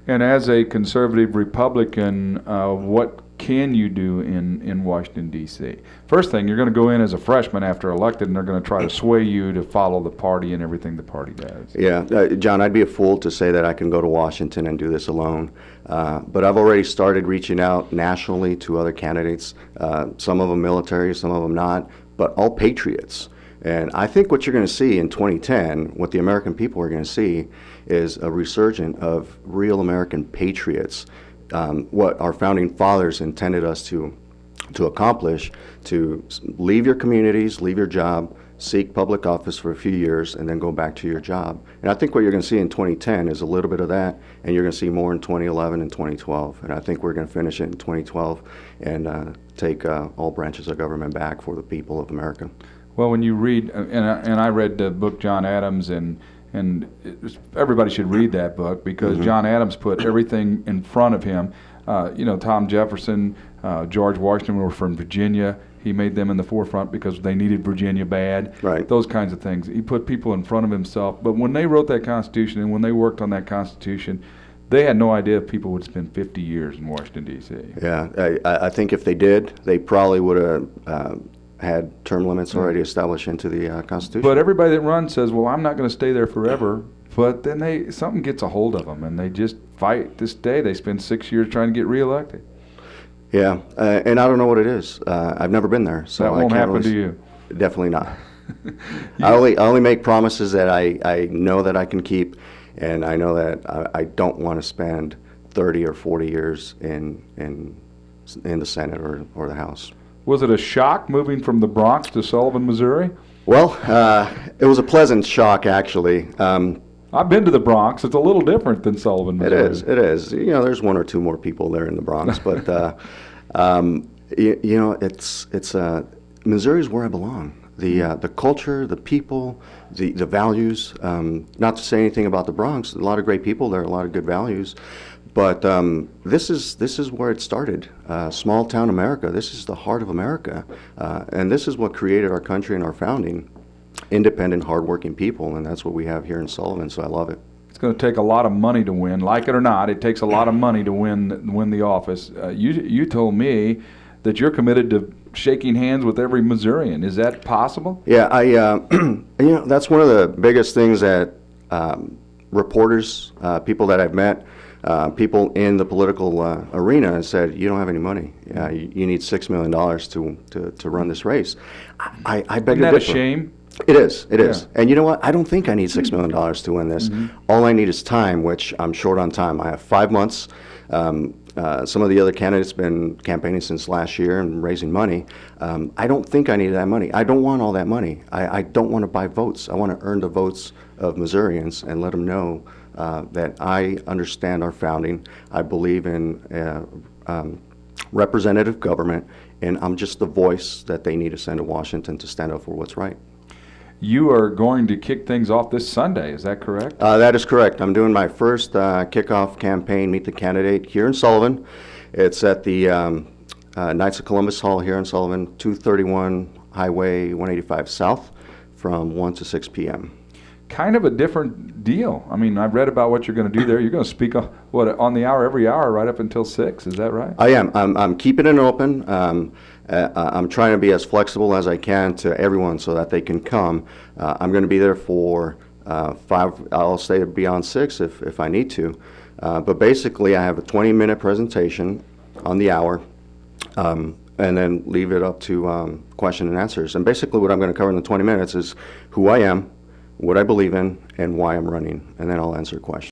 And as a conservative Republican, what can you do in Washington, D.C.? First thing, you're going to go in as a freshman after elected, and they're going to try to sway you to follow the party and everything the party does. Yeah, John, I'd be a fool to say that I can go to Washington and do this alone. But I've already started reaching out nationally to other candidates, some of them military, some of them not, but all patriots. And I think what you're going to see in 2010, what the American people are going to see, is a resurgence of real American patriots. What our founding fathers intended us to accomplish, to leave your communities, leave your job, seek public office for a few years, and then go back to your job. And I think what you're going to see in 2010 is a little bit of that, and you're going to see more in 2011 and 2012. And I think we're going to finish it in 2012 and take all branches of government back for the people of America. Well, when you read, and I read the book John Adams, and everybody should read that book, because John Adams put everything in front of him. Tom Jefferson, George Washington were from Virginia. He made them in the forefront because they needed Virginia bad. Right. Those kinds of things. He put people in front of himself. But when they wrote that Constitution and when they worked on that Constitution, they had no idea people would spend 50 years in Washington, D.C. Yeah, I think if they did, they probably would have had term limits already established into the Constitution. But everybody that runs says, well, I'm not going to stay there forever. But then something gets a hold of them, and they just fight to stay. They spend 6 years trying to get reelected. Yeah, and I don't know what it is. I've never been there, so that won't I can't happen really, to you. Definitely not. I only make promises that I know that I can keep, and I know that I don't want to spend 30 or 40 years in the Senate or the House. Was it a shock moving from the Bronx to Sullivan, Missouri? Well, it was a pleasant shock, actually. I've been to the Bronx. It's a little different than Sullivan, Missouri. It is. There's one or two more people there in the Bronx, but it's Missouri's where I belong. The culture, the people, the values. Not to say anything about the Bronx. A lot of great people there, a lot of good values. But this is where it started. Small town America. This is the heart of America, and this is what created our country and our founding. Independent, hardworking people, and that's what we have here in Sullivan. So I love it. It's going to take a lot of money to win, like it or not. It takes a lot of money to win the office. You told me that you're committed to shaking hands with every Missourian. Is that possible? Yeah, that's one of the biggest things that reporters, people that I've met, people in the political arena have said, you don't have any money. You need $6 million to run this race. I beg to differ. Isn't that a shame? It is. And you know what? I don't think I need $6 million to win this. All I need is time, which I'm short on time. I have 5 months. Some of the other candidates have been campaigning since last year and raising money. I don't think I need that money. I don't want all that money. I don't want to buy votes. I want to earn the votes of Missourians and let them know that I understand our founding. I believe in representative government, and I'm just the voice that they need to send to Washington to stand up for what's right. You are going to kick things off this Sunday, is that correct? That is correct. I'm doing my first kickoff campaign, Meet the Candidate, here in Sullivan. It's at the Knights of Columbus Hall here in Sullivan, 231 Highway 185 South, from 1 to 6 p.m. Kind of a different deal. I mean, I've read about what you're going to do there. You're going to speak on the hour every hour right up until 6. Is that right? I am. I'm keeping it open. I'm trying to be as flexible as I can to everyone so that they can come. I'm going to be there for 5. I'll stay beyond 6 if I need to. But basically, I have a 20-minute presentation on the hour, and then leave it up to question and answers. And basically, what I'm going to cover in the 20 minutes is who I am, what I believe in, and why I'm running, and then I'll answer questions.